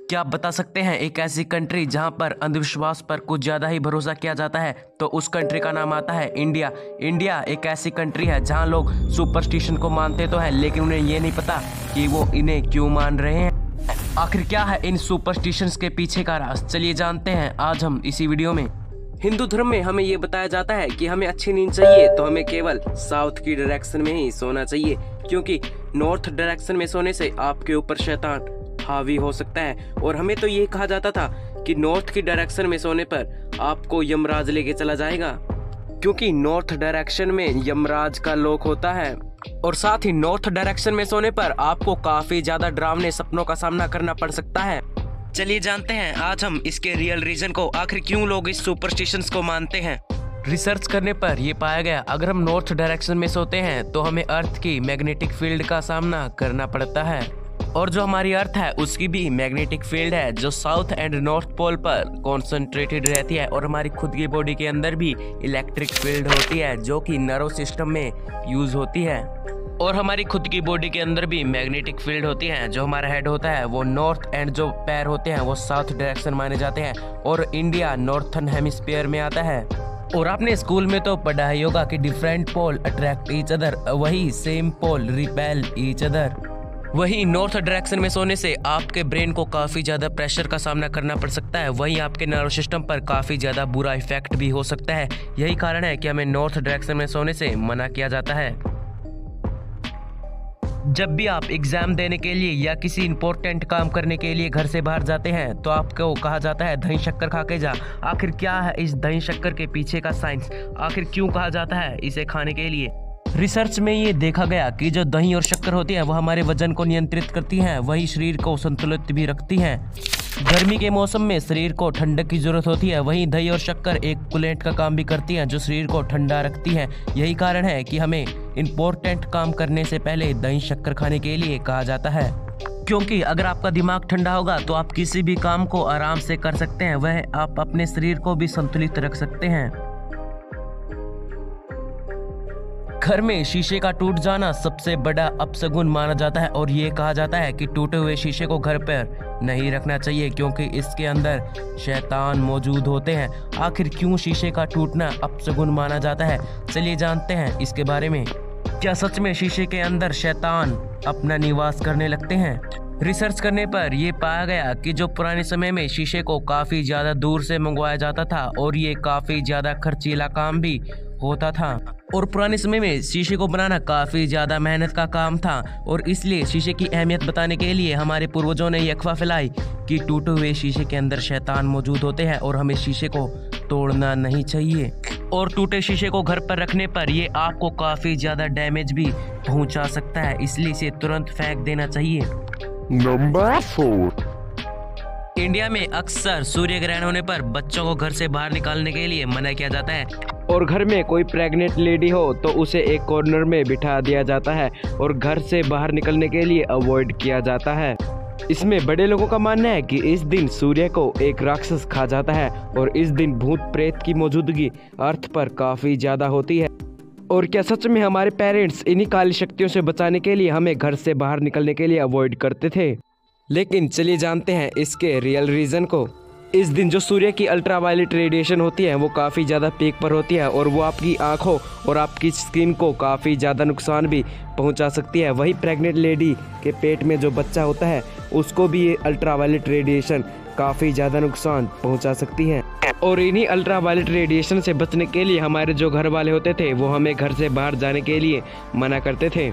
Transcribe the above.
क्या आप बता सकते हैं एक ऐसी कंट्री जहां पर अंधविश्वास पर कुछ ज़्यादा ही भरोसा किया जाता है? तो उस कंट्री का नाम आता है इंडिया। इंडिया एक ऐसी कंट्री है जहां लोग सुपरस्टिशन को मानते तो है, लेकिन उन्हें ये नहीं पता कि वो इन्हें क्यों मान रहे हैं। आखिर क्या है इन सुपरस्टिशंस के पीछे का राज? चलिए जानते हैं आज हम इसी वीडियो में। हिंदू धर्म में हमें ये बताया जाता है कि हमें अच्छी नींद चाहिए तो हमें केवल साउथ की डायरेक्शन में ही सोना चाहिए, क्योंकि नॉर्थ डायरेक्शन में सोने से आपके ऊपर शैतान हावी हो सकता है। और हमें तो ये कहा जाता था कि नॉर्थ की डायरेक्शन में सोने पर आपको यमराज लेके चला जाएगा, क्योंकि नॉर्थ डायरेक्शन में यमराज का लोक होता है। और साथ ही नॉर्थ डायरेक्शन में सोने पर आपको काफी ज्यादा डरावने सपनों का सामना करना पड़ सकता है। चलिए जानते हैं आज हम इसके रियल रीजन को, आखिर क्यों लोग इस सुपरस्टिशंस को मानते हैं। रिसर्च करने पर यह पाया गया अगर हम नॉर्थ डायरेक्शन में सोते हैं तो हमें अर्थ की मैग्नेटिक फील्ड का सामना करना पड़ता है, और जो हमारी अर्थ है उसकी भी मैग्नेटिक फील्ड है जो साउथ एंड नॉर्थ पोल पर कॉन्सेंट्रेटेड रहती है। और हमारी खुद की बॉडी के अंदर भी इलेक्ट्रिक फील्ड होती है जो कि नर्व सिस्टम में यूज होती है। और हमारी खुद की बॉडी के अंदर भी मैग्नेटिक फील्ड होती है। जो हमारा हेड होता है वो नॉर्थ एंड जो पैर होते हैं वो साउथ डायरेक्शन माने जाते हैं, और इंडिया नॉर्थन हेमिस्फीयर में आता है। और आपने स्कूल में तो पढ़ा ही होगा कि different pole attract each other, वही same pole repel each other. वहीं नॉर्थ डायरेक्शन में सोने से आपके ब्रेन को काफ़ी ज़्यादा प्रेशर का सामना करना पड़ सकता है, वहीं आपके नर्व सिस्टम पर काफ़ी ज़्यादा बुरा इफेक्ट भी हो सकता है। यही कारण है कि हमें नॉर्थ डायरेक्शन में सोने से मना किया जाता है। जब भी आप एग्जाम देने के लिए या किसी इंपॉर्टेंट काम करने के लिए घर से बाहर जाते हैं तो आपको कहा जाता है दही शक्कर खा के जा। आखिर क्या है इस दही शक्कर के पीछे का साइंस? आखिर क्यों कहा जाता है इसे खाने के लिए? रिसर्च में ये देखा गया कि जो दही और शक्कर होती है वह हमारे वजन को नियंत्रित करती हैं, वही शरीर को संतुलित भी रखती हैं। गर्मी के मौसम में शरीर को ठंडक की जरूरत होती है, वहीं दही और शक्कर एक कूलेंट का काम भी करती हैं जो शरीर को ठंडा रखती है। यही कारण है कि हमें इम्पोर्टेंट काम करने से पहले दही शक्कर खाने के लिए कहा जाता है, क्योंकि अगर आपका दिमाग ठंडा होगा तो आप किसी भी काम को आराम से कर सकते हैं, वह आप अपने शरीर को भी संतुलित रख सकते हैं। घर में शीशे का टूट जाना सबसे बड़ा अपशगुन माना जाता है, और ये कहा जाता है कि टूटे हुए शीशे को घर पर नहीं रखना चाहिए क्योंकि इसके अंदर शैतान मौजूद होते हैं। आखिर क्यों शीशे का टूटना अपशगुन माना जाता है? चलिए जानते हैं इसके बारे में। क्या सच में शीशे के अंदर शैतान अपना निवास करने लगते हैं? रिसर्च करने पर यह पाया गया कि जो पुराने समय में शीशे को काफी ज्यादा दूर से मंगवाया जाता था और ये काफी ज्यादा खर्चीला काम भी होता था, और पुराने समय में शीशे को बनाना काफी ज्यादा मेहनत का काम था, और इसलिए शीशे की अहमियत बताने के लिए हमारे पूर्वजों ने ये अफवाह फैलाई कि टूटे हुए शीशे के अंदर शैतान मौजूद होते हैं और हमें शीशे को तोड़ना नहीं चाहिए। और टूटे शीशे को घर पर रखने पर ये आपको काफी ज्यादा डैमेज भी पहुंचा सकता है, इसलिए इसे तुरंत फेंक देना चाहिए। नंबर 4। इंडिया में अक्सर सूर्य ग्रहण होने पर बच्चों को घर से बाहर निकालने के लिए मना किया जाता है, और घर में कोई प्रेग्नेंट लेडी हो तो उसे एक कॉर्नर में बिठा दिया जाता है और घर से बाहर निकलने के लिए अवॉइड किया जाता है। इसमें बड़े लोगों का मानना है कि इस दिन सूर्य को एक राक्षस खा जाता है, और इस दिन भूत प्रेत की मौजूदगी अर्थ पर काफ़ी ज़्यादा होती है। और क्या सच में हमारे पेरेंट्स इन्हीं काली शक्तियों से बचाने के लिए हमें घर से बाहर निकलने के लिए अवॉइड करते थे? लेकिन चलिए जानते हैं इसके रियल रीज़न को। इस दिन जो सूर्य की अल्ट्रावायलेट रेडिएशन होती है वो काफ़ी ज़्यादा पीक पर होती है, और वो आपकी आँखों और आपकी स्किन को काफ़ी ज़्यादा नुकसान भी पहुंचा सकती है। वही प्रेग्नेंट लेडी के पेट में जो बच्चा होता है उसको भी ये अल्ट्रावायलेट रेडिएशन काफ़ी ज़्यादा नुकसान पहुंचा सकती है। और इन्हीं अल्ट्रावायलेट रेडिएशन से बचने के लिए हमारे जो घर वाले होते थे वो हमें घर से बाहर जाने के लिए मना करते थे।